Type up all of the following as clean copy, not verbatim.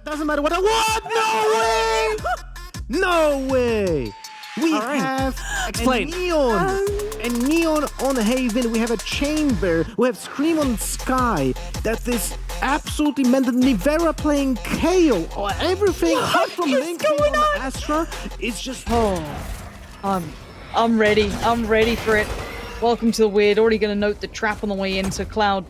Doesn't matter what. What? No way! No way! We have Explain. a neon on Haven. We have a chamber. We have Scream on Sky. That is absolutely meant that Nivera playing Kale or everything apart from Link being on Astra. It's just I'm ready. I'm ready for it. Welcome to the weird. Already going to note the trap on the way into Cloud.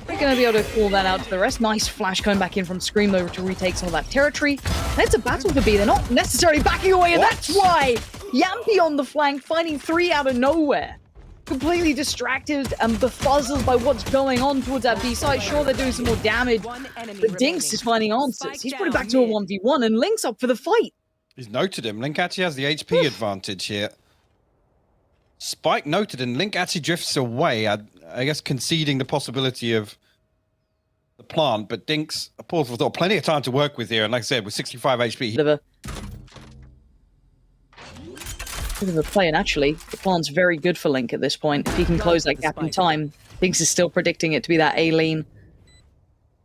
We're going to be able to call that out to the rest. Nice flash coming back in from Scream, though, to retake some of that territory. And it's a battle for B. They're not necessarily backing away, and that's why Jamppi on the flank, finding 3 out of nowhere. Completely distracted and befuzzled by what's going on towards that B side. Sure, they're doing some more damage, but Dinks is finding answers. He's put it back to a 1v1, and Link's up for the fight. He's noted him. Link actually has the HP advantage here. Spike noted, and Link actually drifts away, I guess conceding the possibility of the plant, but Dinks, pause for thought, plenty of time to work with here, and like I said, with 65 HP. Bit of a play, and actually, the plant's very good for Link at this point. If he can close that gap in time, Dinks is still predicting it to be that A-lean.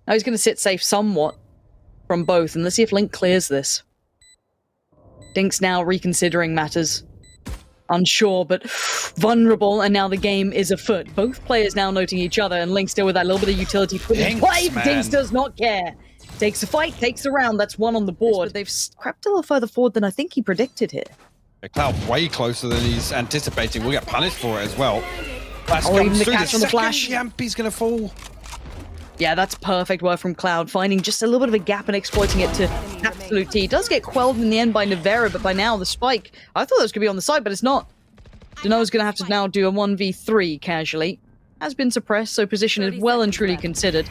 Now he's going to sit safe somewhat from both, and let's see if Link clears this. Dinks now reconsidering matters. Unsure, but vulnerable, and now the game is afoot. Both players now noting each other, and Link still with that little bit of utility put in play. Dinks does not care. Takes the fight, takes the round. That's 1 on the board. But they've crept a little further forward than I think he predicted here. Cloud way closer than he's anticipating. We'll get punished for it as well. Oh, even the catch on the flash. Jamppi's gonna fall. Yeah, that's perfect work from Cloud, finding just a little bit of a gap and exploiting it to absolute T. It does get quelled in the end by Nivera, but by now the spike, I thought that was going to be on the side, but it's not. Duno's going to have to now do a 1v3 casually. Has been suppressed, so position is well and truly considered.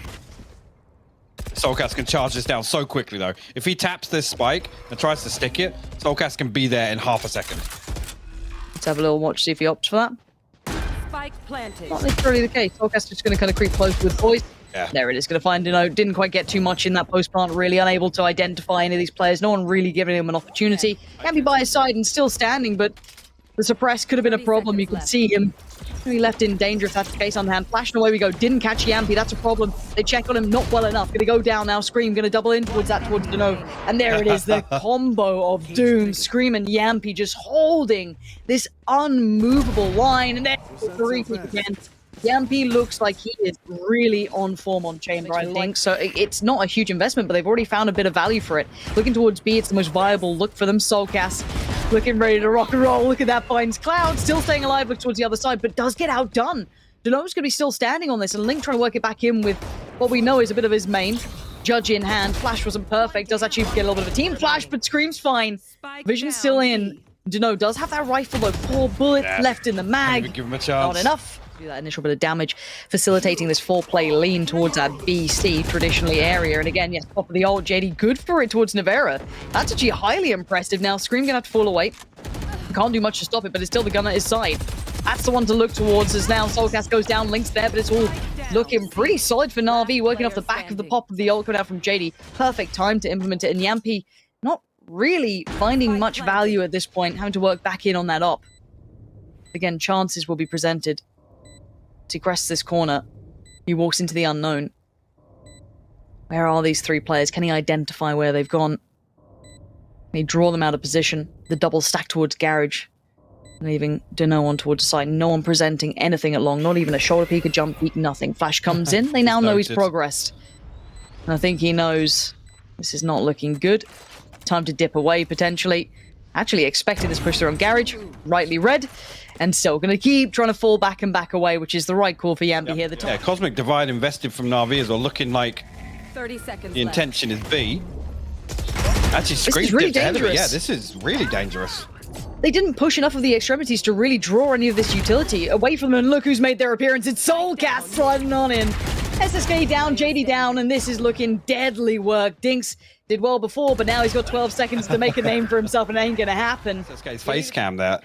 soulcas can charge this down so quickly, though. If he taps this spike and tries to stick it, soulcas can be there in half a second. Let's have a little watch, see if he opts for that. Spike planted. Not necessarily the case. soulcas just going to kind of creep close with boys. Yeah. There it is, going to find Duno. Didn't quite get too much in that post plant, really unable to identify any of these players. No one really giving him an opportunity. Can be by his side and still standing, but the suppress could have been a problem. You could see him really left in danger if that's the case on hand. Flashing away we go. Didn't catch Jamppi. That's a problem. They check on him not well enough. Going to go down now. Scream going to double in towards Duno. And there it is, the combo of Doom, Scream, and Jamppi just holding this unmovable line. And then 3 again. Jamppi looks like he is really on form on Chamber, I think. So it's not a huge investment, but they've already found a bit of value for it. Looking towards B, it's the most viable look for them. soulcas looking ready to rock and roll. Look at that, finds Cloud, still staying alive, look towards the other side, but does get outdone. Duno's going to be still standing on this, and Link trying to work it back in with what we know is a bit of his main. Judge in hand, flash wasn't perfect, does actually get a little bit of a team flash, but Scream's fine. Vision still in. Duno does have that rifle, though. 4 bullets left in the mag. Give him a chance. Not enough. Do that initial bit of damage, facilitating this 4-play lean towards that BC traditionally area. And again, yes, top of the ult, Jady good for it towards Nivera. That's actually highly impressive. Now Scream gonna have to fall away. Can't do much to stop it, but it's still the gun at his side. That's the one to look towards as now soulcas goes down, Link's there, but it's all looking pretty solid for NaVi, working off the back of the pop of the ult coming out from Jady. Perfect time to implement it, and Jamppi not really finding much value at this point, having to work back in on that op. Again, chances will be presented. He crests this corner. He walks into the unknown. Where are these 3 players? Can he identify where they've gone? Can he draw them out of position? The double stack towards Garage. Leaving Duno on towards the side. No one presenting anything at long. Not even a shoulder peek, a jump peek, nothing. Flash comes in. They now know he's progressed. And I think he knows this is not looking good. Time to dip away, potentially. Actually expected this push through on Garage. Rightly read. And still going to keep trying to fall back and back away, which is the right call for Jamppi here. The top. Yeah, Cosmic Divide invested from NaVi as well, looking like 30 seconds the intention is B. Actually, Scream really dipped ahead of it. dangerous. Yeah, this is really dangerous. They didn't push enough of the extremities to really draw any of this utility away from them. And look who's made their appearance. It's soulcas sliding on in. SSK down, Jady down, and this is looking deadly work. Dinks did well before, but now he's got 12 seconds to make a name for himself, and it ain't going to happen. SSK's face cam there.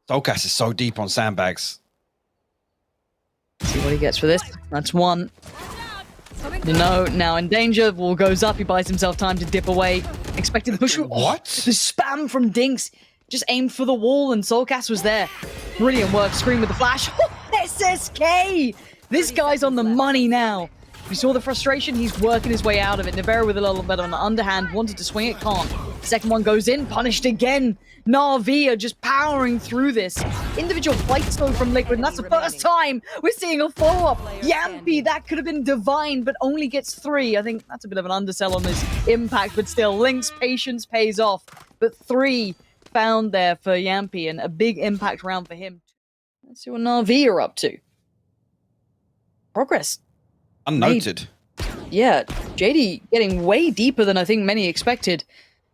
soulcas is so deep on sandbags. See what he gets for this. That's 1. Duno now in danger. Wall goes up. He buys himself time to dip away. Expecting the push. What? The spam from Dinks. Just aimed for the wall, and soulcas was there. Brilliant work. Scream with the flash. SSK! This guy's on the money now. We saw the frustration. He's working his way out of it. Nivera with a little bit of an underhand. Wanted to swing it, can't. Second one goes in, punished again. NaVi are just powering through this. Individual fights though from Liquid, and that's the first time we're seeing a follow-up. Jamppi, that could have been divine, but only gets 3. I think that's a bit of an undersell on his impact, but still, Link's patience pays off. But 3 found there for Jamppi, and a big impact round for him. Let's see what NaVi are up to. Progress. Unnoted. Yeah, Jady getting way deeper than I think many expected.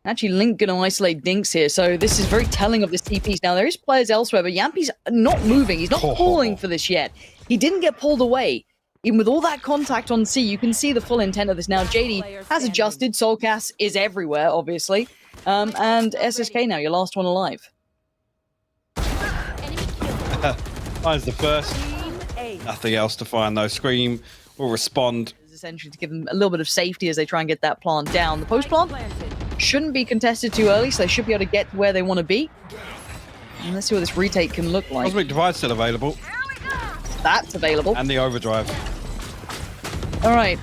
Actually, Link going to isolate Dinks here, so this is very telling of this TPs. Now, there is players elsewhere, but Jamppi's not moving. He's not calling for this yet. He didn't get pulled away. Even with all that contact on C, you can see the full intent of this. Now, Jady has adjusted. Soulcas is everywhere, obviously. And SSK now, your last one alive. Finds the first. Nothing else to find, though. Scream will respond. Essentially to give them a little bit of safety as they try and get that plant down. The post plant shouldn't be contested too early, so they should be able to get to where they want to be. And let's see what this retake can look like. Cosmic Divide's still available. That's available. And the overdrive. All right.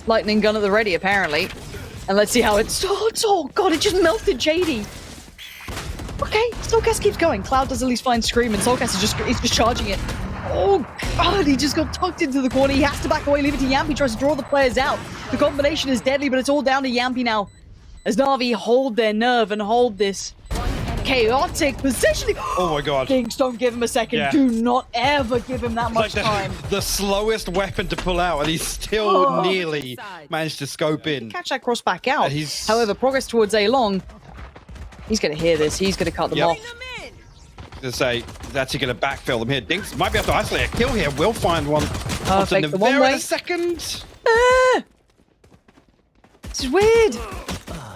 Lightning gun at the ready, apparently. And let's see how it starts. Oh, God, it just melted Jady. Okay, soulcas keeps going. Cloud does at least find Scream, and soulcas is just charging it. Oh, God, he just got tucked into the corner. He has to back away, leave it to Jamppi, tries to draw the players out. The combination is deadly, but it's all down to Jamppi now. As NaVi hold their nerve and hold this chaotic positioning. Oh, my God. Kings, don't give him a second. Yeah. Do not ever give him that much Like time. the slowest weapon to pull out, and he's still nearly managed to scope in. Catch that cross back out. He's- However, progress towards A long. He's going to hear this. He's going to cut them off. To say, he's actually going to backfill them here. Dinks might be able to isolate a kill here. We'll find one. Perfect. The one Nivera way. in a second. This is weird.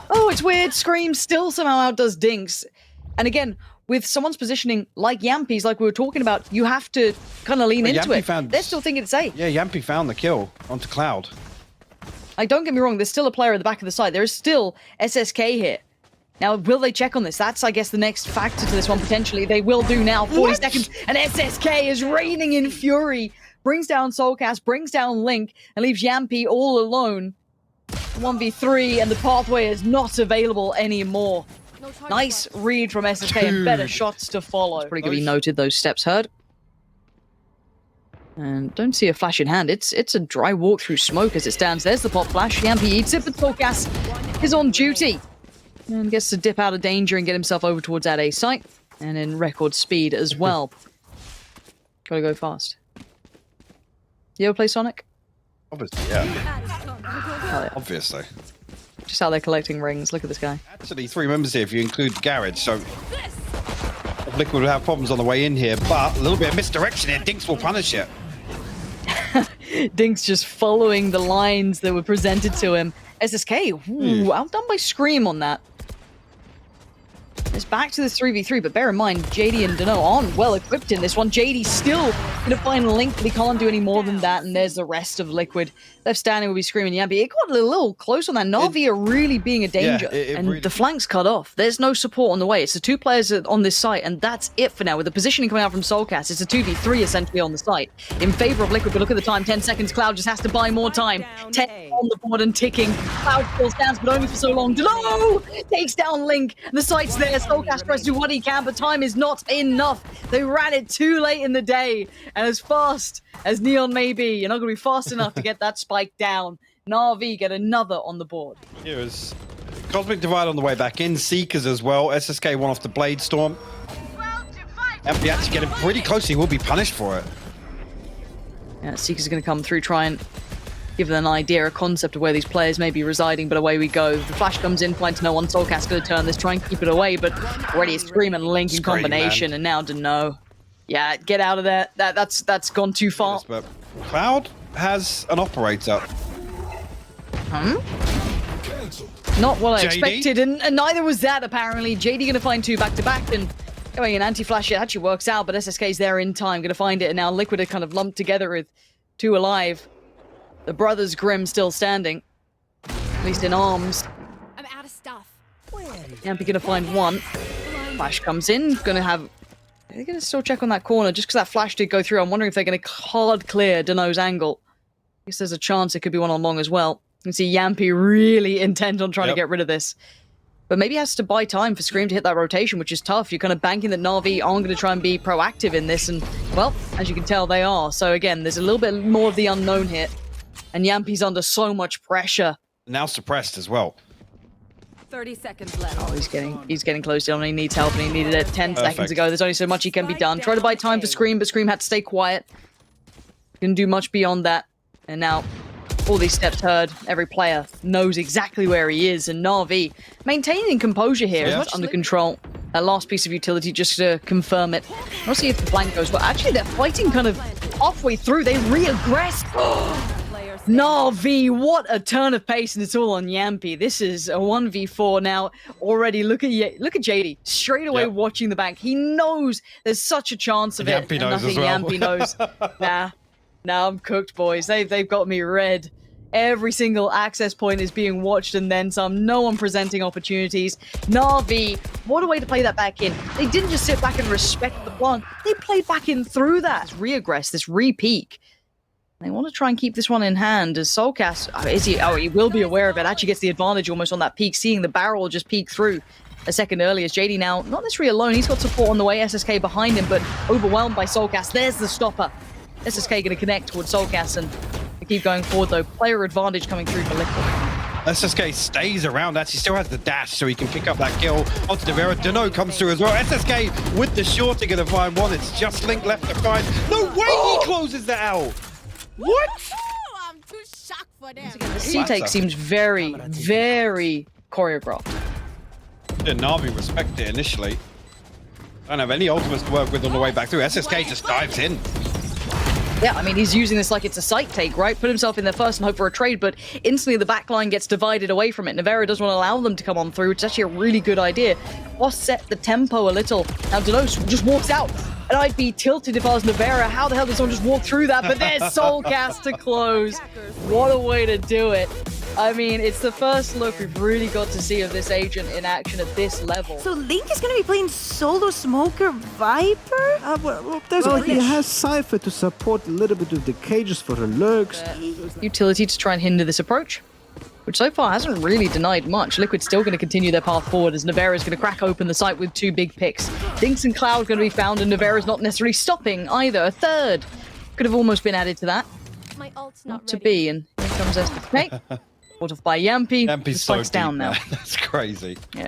Oh, it's weird. Scream still somehow outdoes Dinks. And again, with someone's positioning like Jamppi's, like we were talking about, you have to kind of lean But into Jamppi it. found- They're still thinking it's A. Yeah, Jamppi found the kill onto Cloud. Like, don't get me wrong, there's still a player at the back of the side. There is still SSK here. Now, will they check on this? That's, I guess, the next factor to this one, potentially. They will do now. 40 seconds, and SSK is reigning in fury. Brings down soulcas, brings down Link, and leaves Jamppi all alone. 1v3, and the pathway is not available anymore. Nice read from SSK, and better shots to follow. It's probably going to be noted, those steps heard. And don't see a flash in hand. It's a dry walk through smoke as it stands. There's the pop flash. Jamppi eats it, but soulcas is on duty. And gets to dip out of danger and get himself over towards that A site. And in record speed as well. Gotta go fast. You ever play Sonic? Obviously, yeah. Hell yeah. Obviously. Just out there collecting rings. Look at this guy. Actually, 3 members here if you include Garage, so Liquid will have problems on the way in here, but a little bit of misdirection here. Dinks will punish it. Dinks just following the lines that were presented to him. SSK, ooh, outdone by Scream on that. It's back to the 3v3, but bear in mind, Jady and Duno aren't well equipped in this one. Jady's still gonna find Link, but he can't do any more than that, and there's the rest of Liquid. Left standing will be Screaming Jamppi. It got a little close on that. NaVi are really being a danger, and really... the flank's cut off. There's no support on the way. It's the 2 players on this site, and that's it for now. With the positioning coming out from soulcas, it's a 2v3 essentially on the site. In favor of Liquid, but look at the time, 10 seconds. Cloud just has to buy more time. 10 on the board and ticking. Cloud still stands, but only for so long. Duno takes down Link. The site's there. soulcas tries to do what he can, but time is not enough. They ran it too late in the day, and as fast as Neon may be, you're not going to be fast enough to get that spike down. NaVi get another on the board. Here is Cosmic Divide on the way back in. Seekers as well. SSK one off the Blade Storm. Jamppi actually getting pretty close. He will be punished for it. Yeah, Seeker's going to come through, try and give them an idea, a concept of where these players may be residing, but away we go. The flash comes in, point to no one. soulcas going to turn this, try and keep it away, but already it's Scream and Link in combination, man. and now Duno. Yeah, get out of there. That's gone too far. Yes, but Cloud has an operator. Not what I Jady? expected, and neither was that, apparently. Jady going to find 2 back-to-back, and going an anti-flash, it actually works out, but SSK's there in time, going to find it, and now Liquid are kind of lumped together with 2 alive. The brothers Grimm still standing, at least in arms. I'm out of stuff. Jamppi going to find 1. Flash comes in, going to have... Are they going to still check on that corner? Just because that flash did go through, I'm wondering if they're going to hard clear Duno's angle. guess there's a chance it could be one on long as well. You can see Jamppi really intent on trying to get rid of this. But maybe he has to buy time for Scream to hit that rotation, which is tough. You're kind of banking that NaVi aren't going to try and be proactive in this. And, well, as you can tell, they are. So, again, there's a little bit more of the unknown here. And Jamppi's under so much pressure. Now suppressed as well. 30 seconds left. Oh, he's getting close down. He needs help, and he needed it 10 seconds ago. There's only so much he can be done. Try to buy time for Scream, but Scream had to stay quiet. Couldn't do much beyond that. And now, all these steps heard, every player knows exactly where he is, and NaVi maintaining composure here, is under control. That last piece of utility just to confirm it. We'll see if the flank goes well. Actually, they're fighting kind of halfway through. They re-aggress. NaVi, what a turn of pace, and it's all on Jamppi. This is a 1v4 now. Already, look at Jady straight away watching the bank. He knows there's such a chance of Jamppi it, knows and nothing as well. Jamppi knows. Nah, I'm cooked, boys. They've got me red. Every single access point is being watched and then some. No one presenting opportunities. NaVi, what a way to play that back in. They didn't just sit back and respect the plant. They played back in through that. This re-aggress, this re-peak. They want to try and keep this one in hand as soulcas, he will be aware of it. Actually gets the advantage almost on that peak, seeing the barrel just peek through a second earlier. As Jady now, not necessarily alone, he's got support on the way, SSK behind him, but overwhelmed by soulcas. There's the stopper. SSK going to connect towards soulcas and they keep going forward though. Player advantage coming through for Liquid. SSK stays around, actually still has the dash so he can pick up that kill onto Nivera. Duno comes through as well. SSK with the shorting going to find one. It's just Link left to find. No way he closes that out. What? I'm too shocked for them. The C-take seems very, very choreographed. Yeah, NaVi respect it initially. Don't have any ultimates to work with on the way back through. SSK just dives in. Yeah, I mean, he's using this like it's a sight take, right? Put himself in there first and hope for a trade, but instantly the backline gets divided away from it. Nivera doesn't want to allow them to come on through, which is actually a really good idea. Offset the tempo a little. Now Duno just walks out, and I'd be tilted if I was Nivera. How the hell did someone just walk through that? But there's soulcas to close. What a way to do it. I mean, it's the first look we've really got to see of this agent in action at this level. So Link is going to be playing solo Smoker Viper? He has Cypher to support a little bit of the cages for her lurks. Utility to try and hinder this approach, which so far hasn't really denied much. Liquid's still going to continue their path forward as Nivera is going to crack open the site with two big picks. Dinks and Cloud going to be found, and Nivera's not necessarily stopping either. A third could have almost been added to that. My ult's Not to be, and here comes SDK. Caught off by Jamppi. Jamppi's so deep down now. That's crazy. Yeah.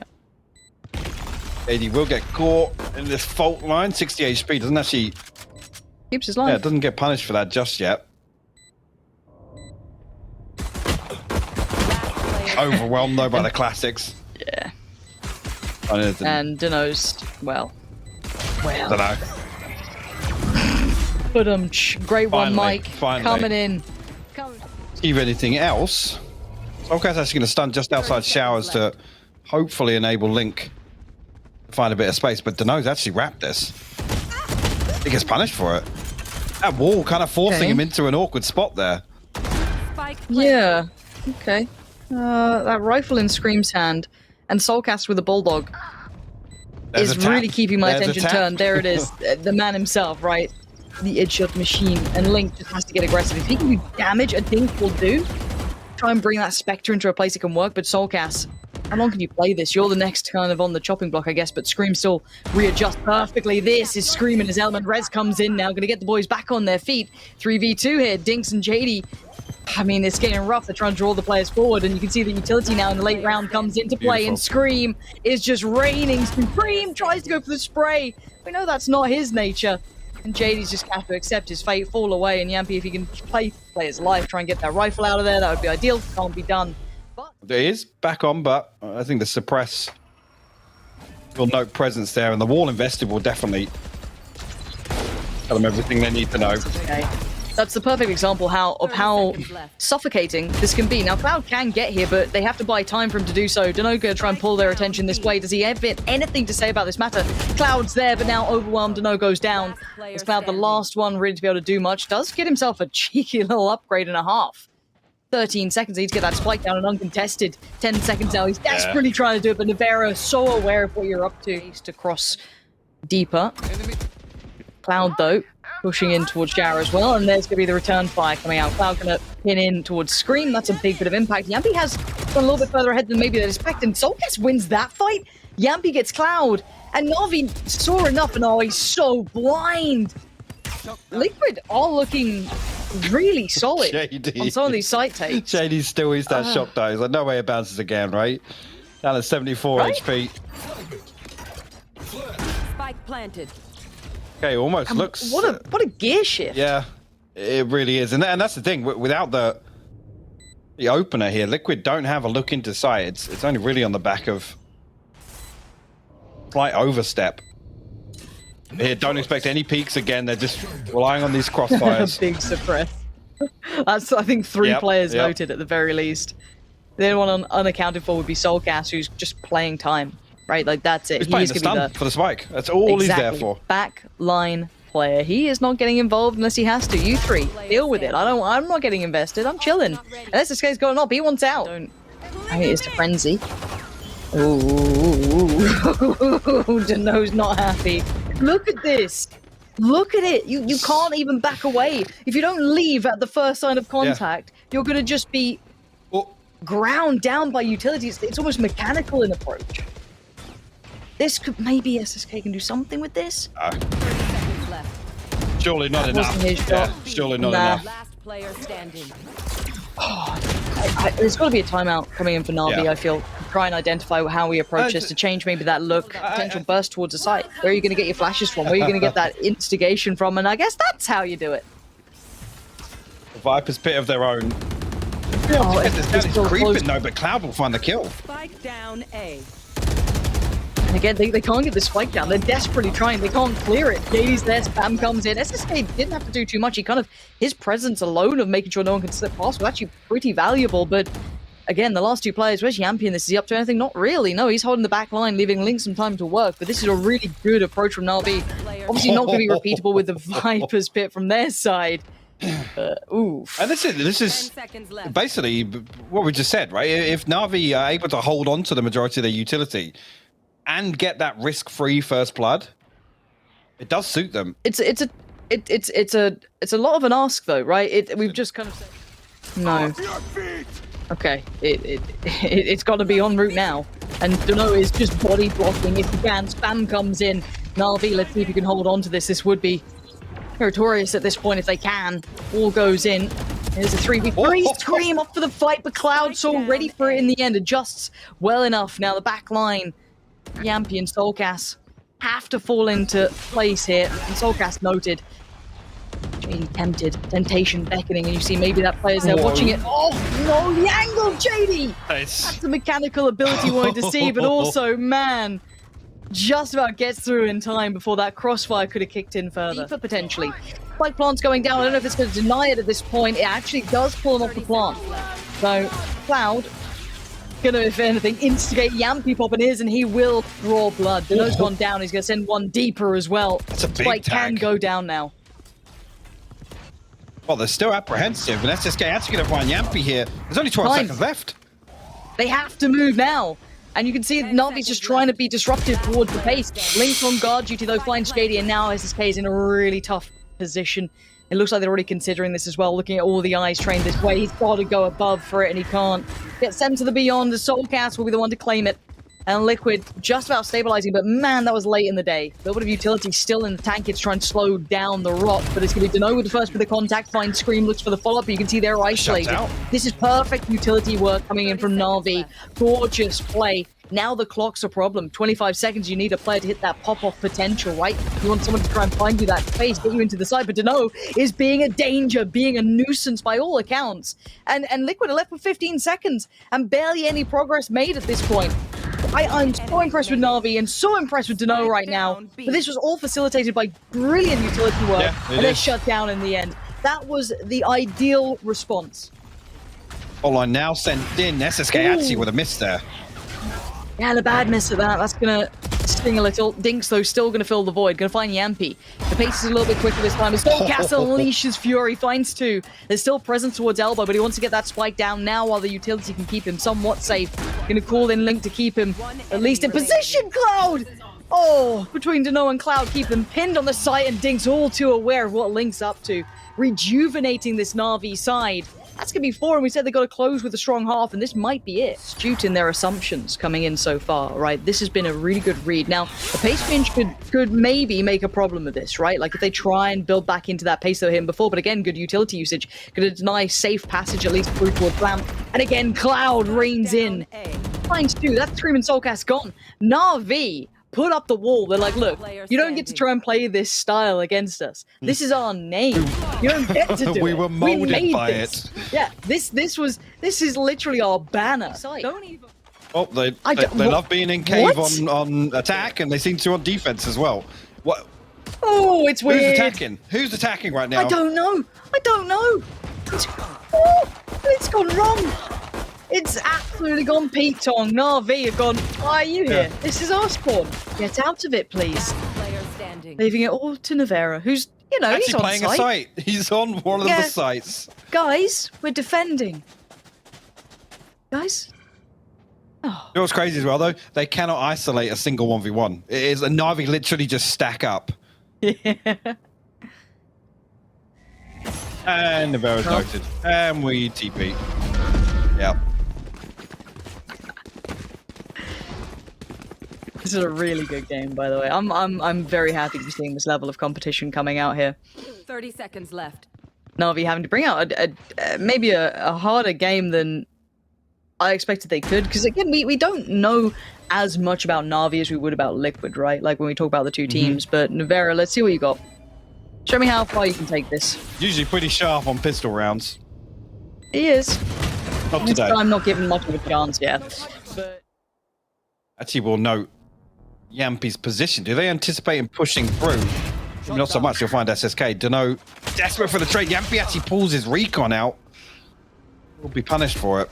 Jady will get caught in this fault line. 60 HP doesn't actually... Keeps his life. Yeah, doesn't get punished for that just yet. Overwhelmed though by the classics. Yeah. And Duno's, well. I don't know. But great one, Finally, Mike. finally. Coming in. If anything else, soulcas actually going to stun just outside showers to hopefully enable Link to find a bit of space. But Duno's actually wrapped this. He gets punished for it. That wall kind of forcing him into an awkward spot there. Yeah. Okay. That rifle in Scream's hand and soulcas with a bulldog is really keeping my attention turned. There it is. The man himself, right? The headshot machine, and Link just has to get aggressive. If he can do damage, a Dink will do. Try and bring that Spectre into a place it can work, but soulcas, how long can you play this? You're the next kind of on the chopping block, I guess, but Scream still readjusts perfectly. This is Scream in his element. Rez comes in now, gonna get the boys back on their feet. 3v2 here, Dinks and Jady. I mean, it's getting rough. They're trying to draw the players forward, and you can see the utility now in the late round comes into play, and Scream is just raining. Scream tries to go for the spray. We know that's not his nature. And Jady's just have to accept his fate, fall away, and Jamppi, if he can play his life, try and get that rifle out of there, that would be ideal. Can't be done. But It is back on, but I think the suppress will note presence there, and the wall invested will definitely tell them everything they need to know. okay. That's the perfect example of how suffocating this can be. Now, Cloud can get here, but they have to buy time for him to do so. Duno gonna try and pull their attention this way. Does he have anything to say about this matter? Cloud's there, but now overwhelmed. Duno goes down. Is Cloud the last one really to be able to do much? Does get himself a cheeky little upgrade and a half. 13 seconds, he needs to get that spike down and uncontested. 10 seconds now, he's desperately trying to do it, but Nivera is so aware of what you're up to. He's to cross deeper. Cloud, though, pushing in towards Shower as well, and there's going to be the return fire coming out. Cloud going to pin in towards Scream. That's a big bit of impact. Jamppi has gone a little bit further ahead than maybe they'd expect, and soulcas wins that fight. Jamppi gets Cloud, and NaVi saw enough, and oh, he's so blind. Liquid are looking really solid Jady. on some of these site takes. Jady still is that shock though. He's like, no way it bounces again, right? Down at 74 Right? HP. Spike planted. Okay, almost looks. What a gear shift. Yeah, it really is, and that's the thing. Without the opener here, Liquid don't have a look into sight. It's only really on the back of slight overstep. Here, don't expect any peaks again. They're just relying on these crossfires. Big suppress. That's, I think, three players noted at the very least. The only one unaccounted for would be soulcas, who's just playing time, right? Like, that's it. He's playing the stun for the spike. That's all he's there for. Back line player. He is not getting involved unless he has to. You three, deal with it. I'm not getting invested. I'm chilling. Unless this guy's going up, he wants out. I think it is to frenzy. Ooh, Duno's not happy. Look at this. Look at it. You can't even back away. If you don't leave at the first sign of contact, you're going to just be ground down by utilities. It's almost mechanical in approach. This could, maybe SSK can do something with this. 30 seconds left. Surely not enough. Wasn't his shot. Surely not enough. Last player standing. There's got to be a timeout coming in for NaVi, I feel. Try and identify how we approach this to change maybe that look, potential burst towards the site. Where are you going to get your flashes from? Where are you going to get that instigation from? And I guess that's how you do it. The Viper's pit of their own. Oh, It's creeping though, but Cloud will find the kill. Spike down A. And again, they can't get the spike down. They're desperately trying. They can't clear it. Jady's there. Spam comes in. SSK didn't have to do too much. He kind of, his presence alone of making sure no one can slip past was actually pretty valuable. But again, the last two players, where's Jamppi in this? Is he up to anything? Not really. No, he's holding the back line, leaving Link some time to work. But this is a really good approach from NaVi. Obviously not going to be repeatable with the Viper's pit from their side. Oof. And this is 10 seconds left. basically what we just said, right? If NaVi are able to hold on to the majority of their utility and get that risk-free first blood, it does suit them. It's a lot of an ask though, right? We've just kind of said no. Okay, it's got to be en route now, and Duno is just body blocking if he can. Spam comes in. NaVi, let's see if you can hold on to this. This would be meritorious at this point if they can. All goes in. There's a 3v3. Scream up for the fight, but Cloud so ready for it in the end. Adjusts well enough. Now the back line, Jamppi and soulcas have to fall into place here. And soulcas noted. Jady tempted, temptation beckoning, and you see maybe that player's there watching it. Oh no, the angle, Jady! That's the mechanical ability we wanted to see, but also, man, just about gets through in time before that crossfire could have kicked in further. Deeper, potentially. Spike plant's going down. I don't know if it's going to deny it at this point. It actually does pull him off the plant. So, Cloud gonna, if anything, instigate Jamppi popping his, and he will draw blood. Duno's gone down. He's going to send one deeper as well. That's a big Spike can tag. go down now. Well, they're still apprehensive, and SSK actually going to find Jamppi here. There's only 12 seconds left. They have to move now. And you can see NaVi's just trying to be disruptive towards the pace. Link's on guard duty though, finds Jady, and now SSK is in a really tough position. It looks like they're already considering this as well, looking at all the eyes trained this way. He's got to go above for it, and he can't. Gets sent to the beyond. The soulcas will be the one to claim it. And Liquid just about stabilizing, but man, that was late in the day. A little bit of utility still in the tank. It's trying to slow down the rot, but it's going to be Duno with the first bit of contact. Finds Scream, looks for the follow-up, but you can see they're isolated. This is perfect utility work coming in from NaVi. Gorgeous play. Now the clock's a problem. 25 seconds, you need a player to hit that pop-off potential, right? You want someone to try and find you that space, get you into the side, but Duno is being a danger, being a nuisance by all accounts. And Liquid are left with 15 seconds, and barely any progress made at this point. I'm so impressed with NaVi and so impressed with Duno right now, but this was all facilitated by brilliant utility work, and they're shut down in the end. That was the ideal response. Online now sent in. SSK actually with a miss there. Yeah, and a bad miss at that. That's going to sting a little. Dinks, though, still going to fill the void. Going to find Jamppi. The pace is a little bit quicker this time. As soulcas unleashes Fury, finds two. There's still presence towards Elbow, but he wants to get that spike down now while the utility can keep him somewhat safe. Going to call in Link to keep him at least in position. Cloud Oh, between Duno and Cloud, keep them pinned on the site, and Dink's all too aware of what Link's up to. Rejuvenating this NaVi side. That's going to be 4, and we said they got to close with a strong half, and this might be it. Astute in their assumptions coming in so far, right? This has been a really good read. Now, the pace pinch could maybe make a problem of this, right? Like, if they try and build back into that pace they were hitting before, but again, good utility usage. Going to deny safe passage, at least through towards Lamp. And again, Cloud reigns in. Finds 2. That's Scream and soulcas gone. NaVi put up the wall. They're like, look, you don't get to try and play this style against us. This is our name. You don't get to do We it. were molded by this. it. Yeah, this is literally our banner. Don't even. Oh, they love being in cave on attack, and they seem to on defense as well. What? Oh, it's weird. Who's attacking? Who's attacking right now? I don't know. It's gone wrong. It's absolutely gone Pete Tong. NaVi have gone, why are you here? This is our spawn. Get out of it, please. Player standing. Leaving it all to Nivera, who's, he's Actually on playing site. a site. He's on one of Yeah. the sites. Guys, we're defending. Guys? Oh. You know what's crazy as well, though? They cannot isolate a single 1v1. It is a NaVi literally just stack up. Yeah. And Nivera's noted. And we TP. Yep. This is a really good game, by the way. I'm very happy to be seeing this level of competition coming out here. 30 seconds left. NaVi having to bring out maybe a harder game than I expected they could, because again, we don't know as much about NaVi as we would about Liquid, right? Like when we talk about the two teams. But Nivera, let's see what you got. Show me how far you can take this. Usually pretty sharp on pistol rounds. He is. Not This today. time not given much of a chance yet. But Actually, we'll note Jamppi's position. Do they anticipate him pushing through? Not so much. You'll find SSK. Duno desperate for the trade. Jamppi actually pulls his recon out. Will be punished for it.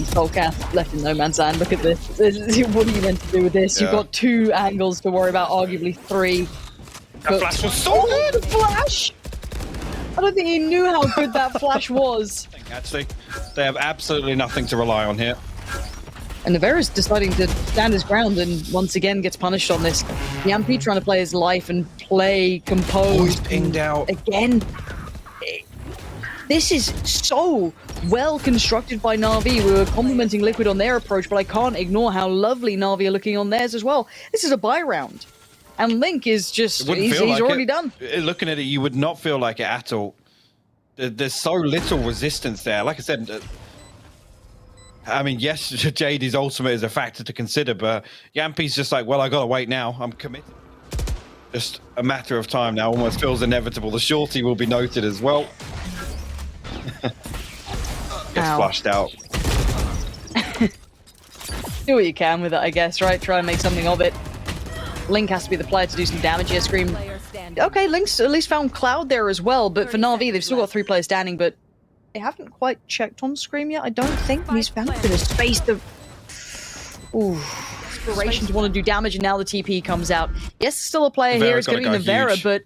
soulcas left in no man's land. Look at this. What are you meant to do with this? You've Yeah. got 2 angles to worry about, arguably 3. That flash was so good. The flash! I don't think he knew how good that flash was. Actually, they have absolutely nothing to rely on here. And Nivera's deciding to stand his ground and once again gets punished on this. Jamppi trying to play his life and play composed. Oh, he's pinged out. Again. This is so well constructed by NaVi. We were complimenting Liquid on their approach, but I can't ignore how lovely NaVi are looking on theirs as well. This is a buy round. And Link is just, he's already done. Looking at it, you would not feel like it at all. There's so little resistance there. Like I said, I mean, yes, Jady's ultimate is a factor to consider, but Jamppi's just like, well, I gotta wait now. I'm committed. Just a matter of time now. Almost feels inevitable. The shorty will be noted as well. Gets flushed out. Do what you can with it, I guess, right? Try and make something of it. Link has to be the player to do some damage here. Scream. Player standing. Okay, Link's at least found Cloud there as well, but for NaVi, they've still got 3 players standing, but they haven't quite checked on Scream yet. I don't think he's found a bit of space to... Ooh, inspiration to want to do damage, and now the TP comes out. Yes, still a player here. It's going to be Nivera, huge. but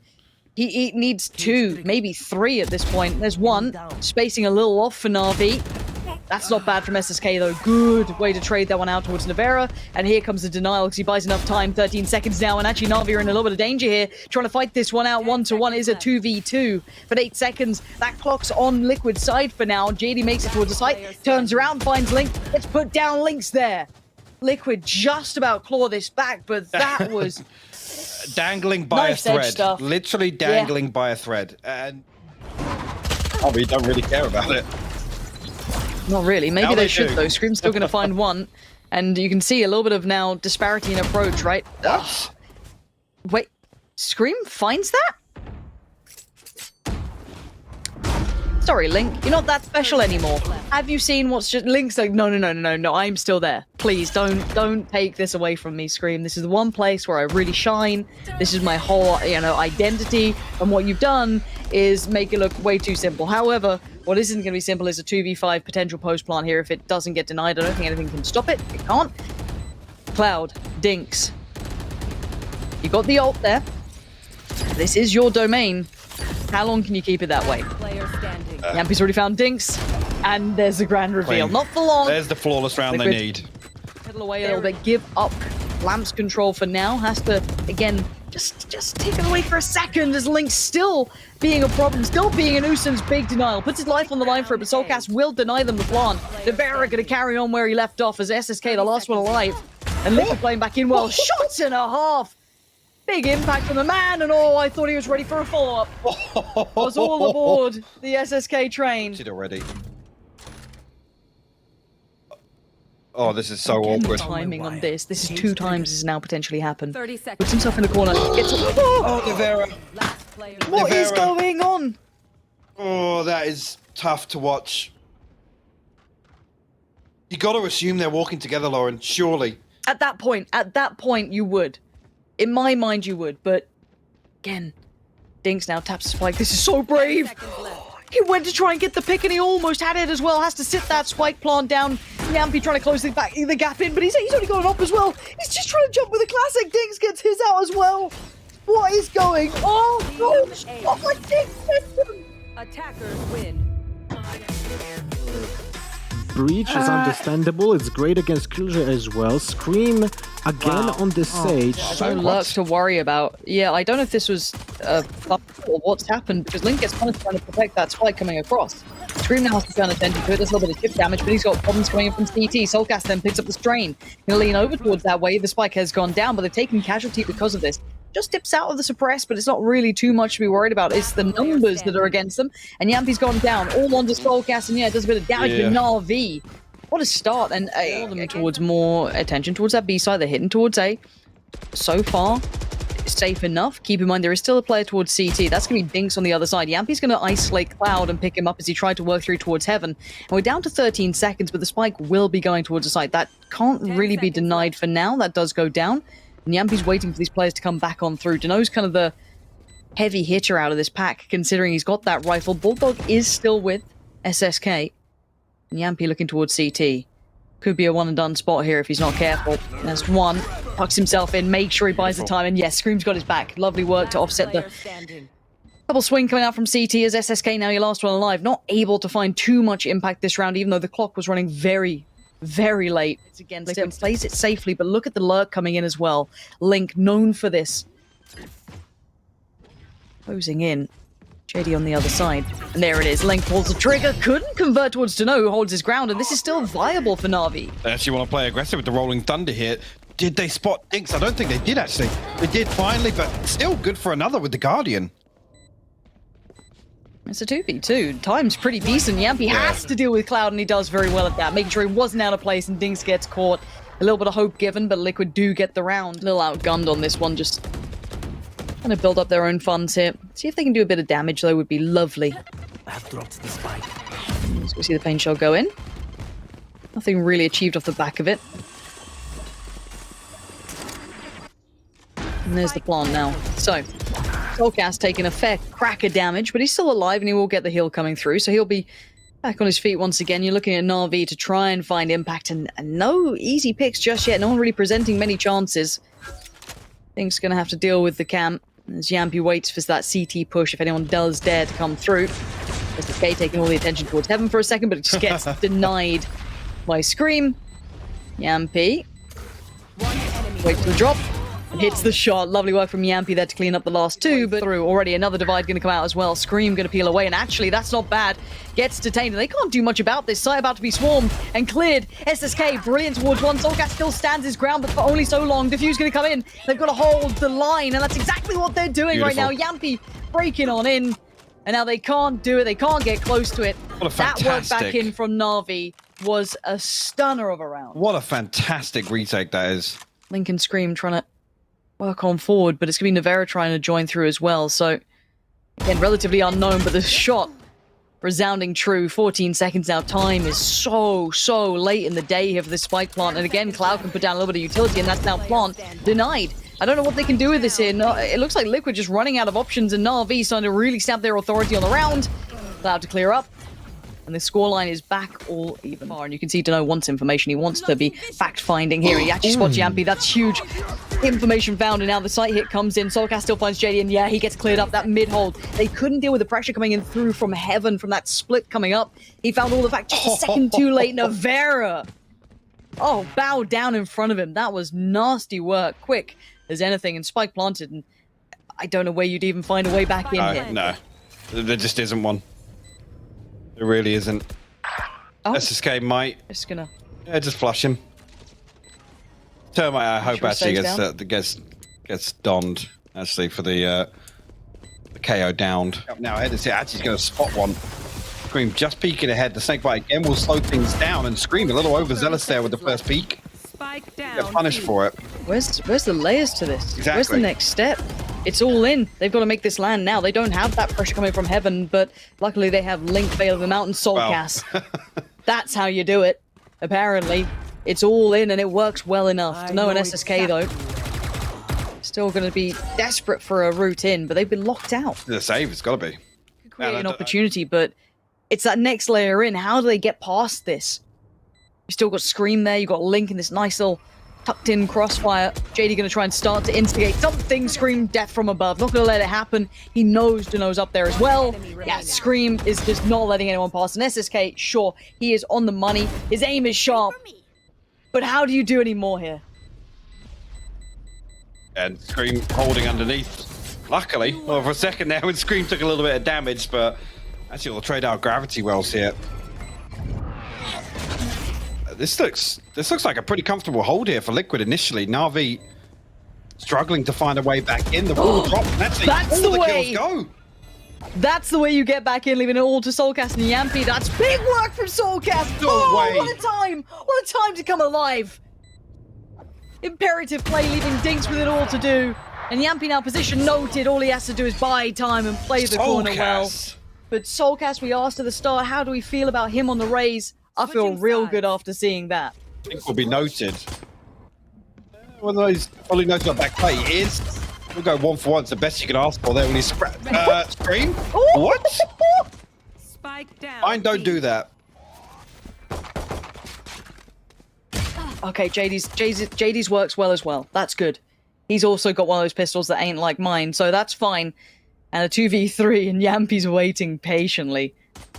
he needs 2, maybe 3 at this point. There's 1, spacing a little off for NaVi. That's not bad from SSK, though. Good way to trade that one out towards Nivera. And here comes the denial because he buys enough time. 13 seconds now, and actually NaVi are in a little bit of danger here. Trying to fight this one out 1-to-1. It is a 2v2. But 8 seconds. That clock's on Liquid's side for now. Jady makes it towards the site. Turns around, finds Link. Let's put down Link's there. Liquid just about claw this back, but that was... Dangling by a Knife edge thread. stuff. Literally dangling by a thread. And we don't really care about it. Not really. Maybe Now they they should, do. though. Scream's still going to find 1. And you can see a little bit of now disparity in approach, right? What? Wait. Scream finds that? Sorry, Link. You're not that special anymore. Have you seen what's just... Link's like, no, I'm still there. Please, don't take this away from me, Scream. This is the one place where I really shine. This is my whole, identity. And what you've done is make it look way too simple. However, what isn't going to be simple is a 2v5 potential post plant here. If it doesn't get denied, I don't think anything can stop it. It can't. Cloud, Dinks. You got the ult there. This is your domain. How long can you keep it that way? Player standing. Jamppi's already found Dinks, and there's the grand reveal. Clean. Not for long. There's the flawless round they Liquid. need. Pedal away a little bit, give up Lamp's control for now. Has to, again, just take it away for a second as Link still being a problem, still being a nuisance. Big denial. Puts his life on the line for it, but soulcas will deny them the plant. Nivera going to carry on where he left off as SSK, the last one alive. And Link playing back in well. Shots and a half. Big impact from the man, and I thought he was ready for a follow-up. Was all aboard the SSK train. Did already. Oh, this is so Again, awkward. Timing on this. This is 2 times has now potentially happened. 30 seconds. Puts himself in the corner. Gets Oh, Nivera. Last player. What is Nivera. going on? Oh, that is tough to watch. You got to assume they're walking together, Lauren. Surely. At that point, you would. In my mind, you would. But again, Dinks now taps the spike. This is so brave. Seconds left. He went to try and get the pick, and he almost had it as well. Has to sit that spike plant down. Jamppi trying to close the gap in, but he's only got it up as well. He's just trying to jump with a classic. Dinks gets his out as well. What is going on? Oh my Dinks! Attackers win. Breach is understandable. It's great against Killjoy as well. Scream again on the stage. So Lurk to worry about. Yeah, I don't know if this was or what's happened, because Link gets punished trying to protect that spike coming across. Scream now has to turn attention to it. There's a little bit of chip damage, but he's got problems coming in from CT. soulcas then picks up the strain. He'll lean over towards that way. The spike has gone down, but they've taken casualty because of this. Just dips out of the suppress, but it's not really too much to be worried about. It's the numbers that are against them, and Jamppi's gone down. All onto soulcas, and yeah, it does a bit of damage with NaVi. What a start, and all of them towards more attention towards that B side. They're hitting towards A. So far, safe enough. Keep in mind, there is still a player towards CT. That's going to be Dinks on the other side. Jamppi's going to isolate Cloud and pick him up as he tried to work through towards Heaven. And we're down to 13 seconds, but the spike will be going towards the side. That can't really be denied for now. That does go down. And Jamppi's waiting for these players to come back on through. Duno's kind of the heavy hitter out of this pack, considering he's got that rifle. Bulldog is still with SSK. And Jamppi looking towards CT. Could be a one-and-done spot here if he's not careful. There's one. Tucks himself in, makes sure he buys the time, and yes, Scream's got his back. Lovely work to offset the double swing coming out from CT as SSK, now your last one alive. Not able to find too much impact this round, even though the clock was running very, very late. It's against him. Plays it safely, but look at the lurk coming in as well. Link, known for this. Closing in. Jady on the other side. And there it is. Link pulls the trigger. Couldn't convert towards Duno, who holds his ground. And this is still viable for NaVi. They actually want to play aggressive with the Rolling Thunder here. Did they spot Dinks? I don't think they did, actually. They did finally, but still good for another with the Guardian. It's a 2v2. Time's pretty decent. Jamppi has to deal with Cloud, and he does very well at that. Making sure he wasn't out of place, and Dinks gets caught. A little bit of hope given, but Liquid do get the round. A little outgunned on this one, just trying to build up their own funds here. See if they can do a bit of damage, though, would be lovely. I've dropped the spike. So we see the pain shell go in. Nothing really achieved off the back of it. And there's the plant now. So, soulcas taking a fair crack of damage, but he's still alive and he will get the heal coming through. So he'll be back on his feet once again. You're looking at NaVi to try and find impact, and no easy picks just yet. No one really presenting many chances. Think's going to have to deal with the camp as Jamppi waits for that CT push if anyone does dare to come through. SSK taking all the attention towards Heaven for a second, but it just gets denied by Scream. Jamppi waits for the drop and hits the shot. Lovely work from Jamppi there to clean up the last two, but through already another divide going to come out as well. Scream going to peel away, and actually that's not bad. Gets detained, and they can't do much about this. Site about to be swarmed and cleared. SSK brilliant towards one. soulcas still stands his ground, but for only so long. Diffuse going to come in. They've got to hold the line, and that's exactly what they're doing right now. Jamppi breaking on in, and now they can't do it. They can't get close to it. What a that work back fantastic- in from NaVi was a stunner of a round. What a fantastic retake that is. Link and Scream trying to work on forward, but it's going to be Nivera trying to join through as well. So, again, relatively unknown, but the shot resounding true. 14 seconds now. Time is so late in the day here for this spike plant. And again, Cloud can put down a little bit of utility, and that's now plant denied. I don't know what they can do with this here. No, it looks like Liquid just running out of options, and NaVi starting to really stamp their authority on the round. Cloud to clear up. And the scoreline is back all even. And you can see Duno wants information. He wants to be fact-finding here. He actually spots Jamppi. That's huge information found. And now the site hit comes in. soulcas still finds Jady. And yeah, he gets cleared up that mid-hold. They couldn't deal with the pressure coming in through from Heaven from that split coming up. He found all the fact just a second too late. Nivera Oh, bow down in front of him. That was nasty work. Quick as anything, and spike planted. And I don't know where you'd even find a way back in here. No, there just isn't one. There really isn't. Oh, SSK might. just gonna. Yeah, just flush him. Termite, I hope sure he actually stays gets donned actually for the KO downed. Up now, ahead is actually going to spot one. Scream just peeking ahead. The snakebite again will slow things down, and Scream a little overzealous there with the first peek. Spike down. Get punished for it. Where's the layers to this? Exactly. Where's the next step? It's all in. They've got to make this land now. They don't have that pressure coming from heaven, but luckily they have Link, Veil of the Mountain, soulcas. That's how you do it. Apparently, it's all in, and it works well enough. To know an SSK though. Still going to be desperate for a route in, but they've been locked out. The save, it's got to be. Could create an opportunity, but it's that next layer in. How do they get past this? You still got Scream there. You got Link in this nice little tucked-in crossfire. Jady going to try and start to instigate something. Scream, death from above. Not going to let it happen. He knows Duno's up there as well. Yeah, Scream is just not letting anyone pass. And SSK, sure, he is on the money. His aim is sharp. But how do you do any more here? And Scream holding underneath. Luckily, well, for a second there when Scream took a little bit of damage, but actually we'll trade out gravity wells here. This looks like a pretty comfortable hold here for Liquid initially. NaVi struggling to find a way back in. The wall drop. That's all the kills go. That's the way you get back in, leaving it all to soulcas and Jamppi. That's big work from soulcas. No way. What a time! What a time to come alive! Imperative play, leaving Dinks with it all to do. And Jamppi now position noted. All he has to do is buy time and play the corner well. But soulcas, we asked at the start, how do we feel about him on the raise? I feel real good after seeing that. I think will be noted. One of those probably noted on back play is. We'll go 1 for 1. It's the best you can ask for there when he's Scream. What? Spike down. Fine, don't do that. Okay, Jady's works well as well. That's good. He's also got one of those pistols that ain't like mine, so that's fine. And a 2v3, and Jamppi's waiting patiently.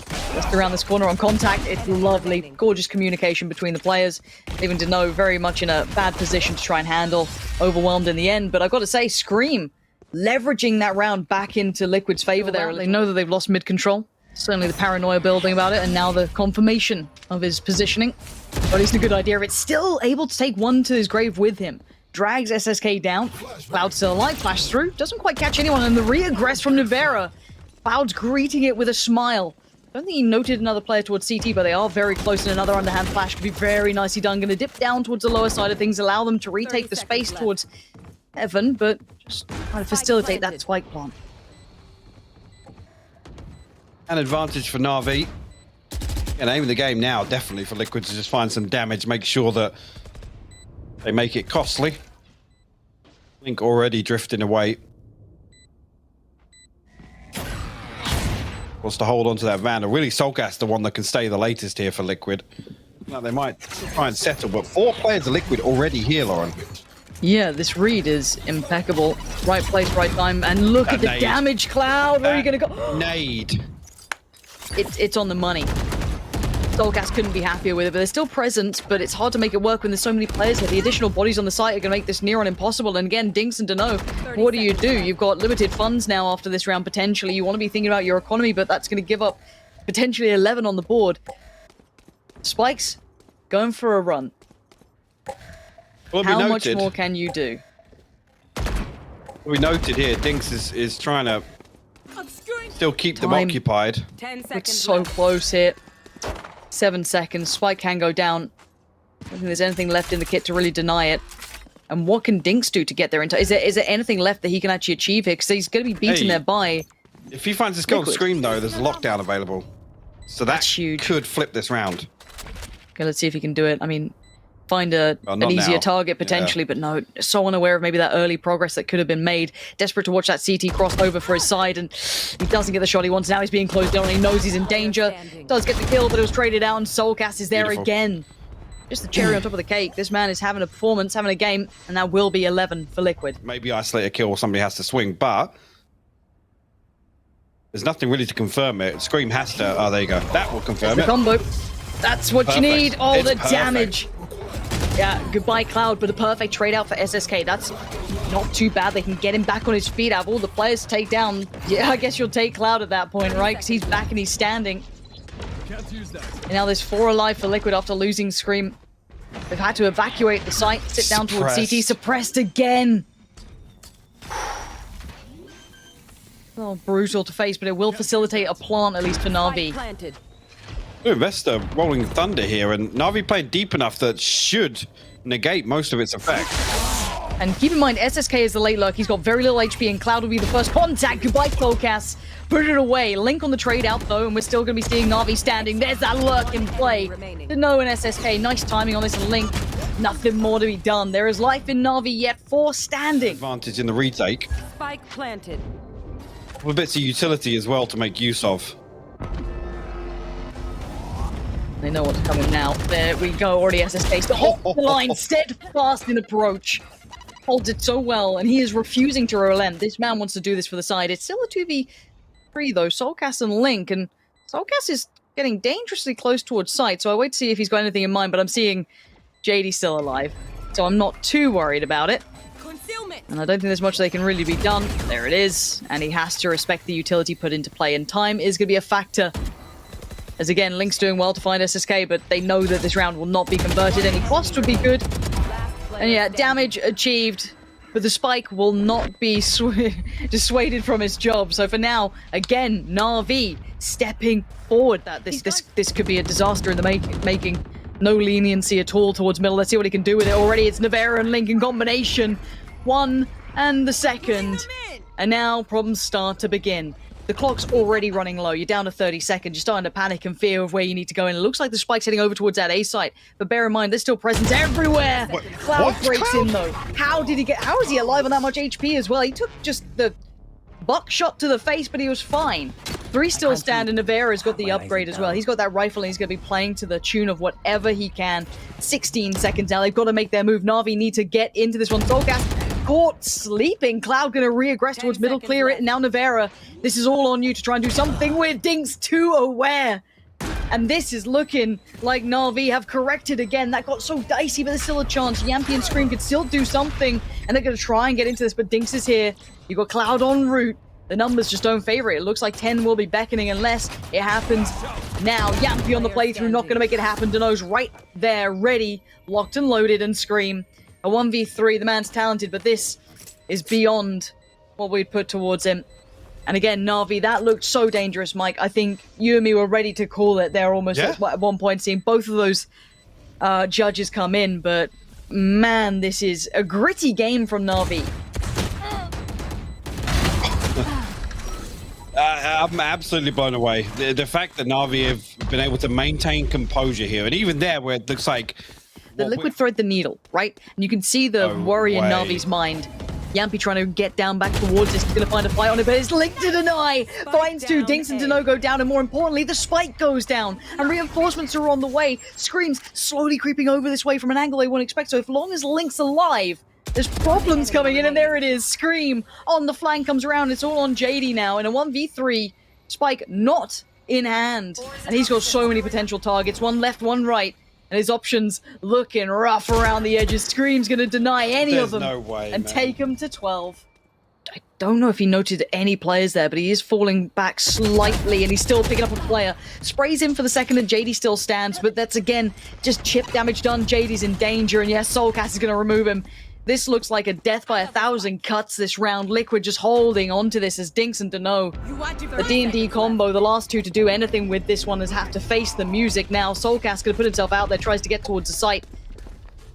Just around this corner on contact. It's lovely. Gorgeous communication between the players. Leaving Duno very much in a bad position to try and handle. Overwhelmed in the end, but I've got to say, Scream leveraging that round back into Liquid's favor there. They know that they've lost mid-control. Certainly the paranoia building about it, and now the confirmation of his positioning. Or at least a good idea. It's still able to take one to his grave with him. Drags SSK down. Cloud still alive. Flash through. Doesn't quite catch anyone. And the re-aggress from Nivera. Cloud's greeting it with a smile. I don't think he noted another player towards CT, but they are very close, and another underhand flash could be very nicely done. Going to dip down towards the lower side of things, allow them to retake the space towards heaven, but just trying to facilitate that spike plant. An advantage for NaVi. And aim of the game now, definitely for Liquid to just find some damage, make sure that they make it costly. Link already drifting away. Wants to hold on to that Vandal. Really, soulcas the one that can stay the latest here for Liquid. Now, they might try and settle, but 4 players of Liquid already here, Lauren. Yeah, this read is impeccable. Right place, right time, and look at the damage, Cloud. Where are you going to go? Nade. It's on the money. soulcas couldn't be happier with it, but they're still present, but it's hard to make it work when there's so many players here. The additional bodies on the site are going to make this near on impossible. And again, Dinks and Duno, what do? You've got limited funds now after this round, potentially. You want to be thinking about your economy, but that's going to give up potentially 11 on the board. Spikes, going for a run. How much more can you do? We noted here, Dinks is trying to still keep them occupied. 10 seconds. It's so close here. 7 seconds. Spike can go down. I don't think there's anything left in the kit to really deny it. And what can Dinks do to get there? Is there anything left that he can actually achieve here? Because he's going to be beaten there by... If he finds his gold screen, though, there's a lockdown available. So that could flip this round. Okay, let's see if he can do it. I mean, find an easier target potentially, but no, so unaware of maybe that early progress that could have been made. Desperate to watch that CT cross over for his side, and he doesn't get the shot he wants. Now he's being closed down, and he knows he's in danger. Does get the kill, but it was traded out, and soulcas is there again. Just the cherry on top of the cake. This man is having a performance, having a game, and that will be 11 for Liquid. Maybe isolate a kill or somebody has to swing, but there's nothing really to confirm it. Scream has to... Oh, there you go. That will confirm it. The combo. That's what you need. Oh, the damage. Yeah, goodbye Cloud, but a perfect trade out for SSK. That's not too bad. They can get him back on his feet, have all the players to take down. Yeah, I guess you'll take Cloud at that point, right? Because he's back and he's standing. And now there's 4 alive for Liquid after losing Scream. They've had to evacuate the site, sit down towards CT, suppressed again. Oh, brutal to face, but it will facilitate a plant, at least for NaVi. Planted. Investor rolling thunder here, and NaVi played deep enough that should negate most of its effect. And keep in mind, SSK is the late lurk. He's got very little HP, and Cloud will be the first contact. Goodbye, soulcas. Put it away. Link on the trade out, though, and we're still going to be seeing NaVi standing. There's that lurk in play. Duno and SSK. Nice timing on this, and Link. Nothing more to be done. There is life in NaVi, yet 4 standing. Advantage in the retake. Spike planted. A couple of bits of utility as well to make use of. They know what's coming now. There we go. Already SSK. The whole line, steadfast in approach. Holds it so well, and he is refusing to relent. This man wants to do this for the side. It's still a 2v3, though. soulcas and Link, and soulcas is getting dangerously close towards site, so I wait to see if he's got anything in mind, but I'm seeing Jady still alive, so I'm not too worried about it. And I don't think there's much they can really be done. There it is, and he has to respect the utility put into play, and time is going to be a factor. As again, Link's doing well to find SSK, but they know that this round will not be converted. Any cost would be good. And yeah, damage achieved, but the spike will not be dissuaded from its job. So for now, again, NaVi stepping forward. That this could be a disaster in the making. No leniency at all towards middle. Let's see what he can do with it. Already it's Nivera and Link in combination. 1 and the second. And now problems start to begin. The clock's already running low. You're down to 30 seconds. You're starting to panic and fear of where you need to go. And it looks like the spike's heading over towards that A site. But bear in mind, there's still presence everywhere. Cloud breaks in, though. How is he alive on that much HP as well? He took just the buckshot to the face, but he was fine. 3 still stand, and Nivera's got the upgrade as well. He's got that rifle, and he's going to be playing to the tune of whatever he can. 16 seconds now. They've got to make their move. NaVi need to get into this one. soulcas caught sleeping. Cloud going to re-aggress towards middle, clear it, and now Nivera. This is all on you to try and do something with Dinks too aware. And this is looking like NaVi have corrected again. That got so dicey, but there's still a chance. Jamppi and Scream could still do something, and they're going to try and get into this, but Dinks is here. You got Cloud en route. The numbers just don't favor it. It looks like 10 will be beckoning unless it happens now. Jamppi on the playthrough, not going to make it happen. Duno's right there, ready, locked and loaded, and Scream. A 1v3, the man's talented, but this is beyond what we'd put towards him. And again, NaVi, that looked so dangerous, Mike. I think you and me were ready to call it there almost at one point, seeing both of those judges come in. But man, this is a gritty game from NaVi. I'm absolutely blown away. The fact that NaVi have been able to maintain composure here, and even there where it looks like... The Liquid thread the needle, right? And you can see the worry in NaVi's mind. Jamppi trying to get down back towards this. He's going to find a fight on it, but it's Link to deny. Finds 2. Dinks and Duno go down, and more importantly, the spike goes down. And reinforcements are on the way. Screams slowly creeping over this way from an angle they wouldn't expect. So as long as Link's alive, there's problems coming in, and there it is. Scream on the flank comes around. It's all on Jady now in a 1v3. Spike not in hand. And he's got so many potential targets. 1 left, 1 right. And his options looking rough around the edges. Scream's going to deny any of them no way, and man. take him to 12. I don't know if he noted any players there, but he is falling back slightly, and he's still picking up a player. Sprays in for the second, and Jady still stands, but that's, again, just chip damage done. Jady's in danger, and yes, soulcas is going to remove him. This looks like a death by 1,000 cuts this round. Liquid just holding on to this as Dinks and Duno. The D&D combo, the last 2 to do anything with this one is have to face the music now. soulcas gonna put himself out there, tries to get towards the site.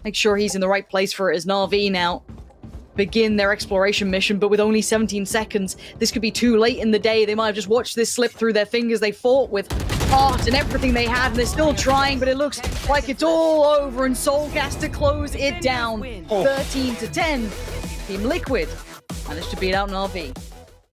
Make sure he's in the right place for it as NaVi now begin their exploration mission, but with only 17 seconds, this could be too late in the day. They might have just watched this slip through their fingers. They fought with heart and everything they had, and they're still trying, but it looks like it's all over, and soulcas to close it down. 13 to 10. Team Liquid managed to beat out NaVi.